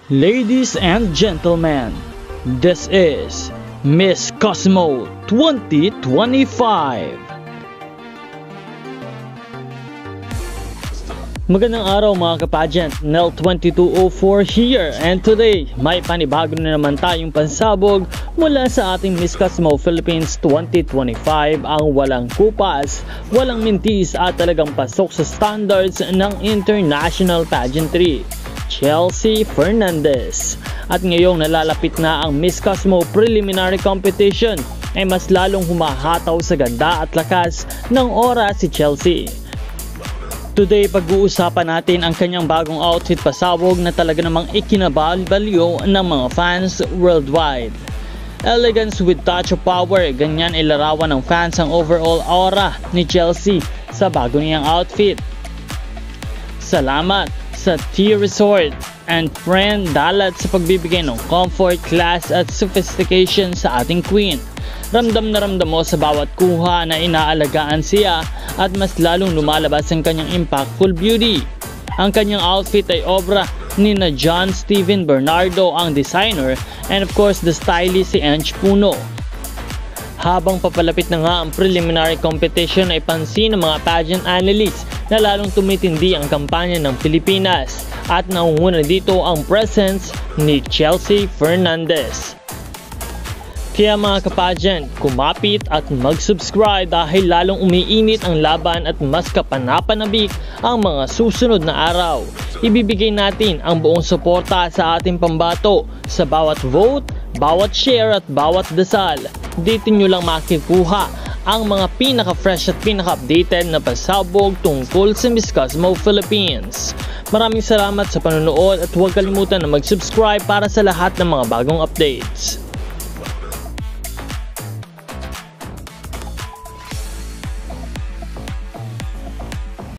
Ladies and gentlemen, this is Miss Cosmo 2025. Magandang araw mga kapageant, Nel 2204 here, and today may panibago na naman tayong pansabog mula sa ating Miss Cosmo Philippines 2025, ang walang kupas, walang mintis at talagang pasok sa standards ng international pageantry, Chelsea Fernandez. At ngayong nalalapit na ang Miss Cosmo Preliminary Competition ay mas lalong humahataw sa ganda at lakas ng oras si Chelsea. Today, pag-uusapan natin ang kanyang bagong outfit pasabog na talaga namang ikinabalbalyo ng mga fans worldwide. Elegance with touch of power, ganyan ilarawan ng fans ang overall aura ni Chelsea sa bago niyang outfit. Salamat sa T-Resort and Friend Dalat sa pagbibigay ng comfort, class at sophistication sa ating queen. Ramdam na ramdam mo sa bawat kuha na inaalagaan siya at mas lalong lumalabas ang kanyang impactful beauty. Ang kanyang outfit ay obra ni na John Steven Bernardo ang designer, and of course the stylist si Ange Puno. Habang papalapit na nga ang preliminary competition ay pansin ng mga pageant analysts na lalong tumitindi ang kampanya ng Pilipinas at naunguna dito ang presence ni Chelsea Fernandez. Kaya mga kapageant, kumapit at mag-subscribe dahil lalong umiinit ang laban at mas kapanapanabik ang mga susunod na araw. Ibibigay natin ang buong suporta sa ating pambato sa bawat vote, bawat share at bawat dasal. Dito nyo lang makikuha ang mga pinaka-fresh at pinaka-updated na pasabog tungkol sa Miss Cosmo Philippines. Maraming salamat sa panonood at huwag kalimutan na mag-subscribe para sa lahat ng mga bagong updates.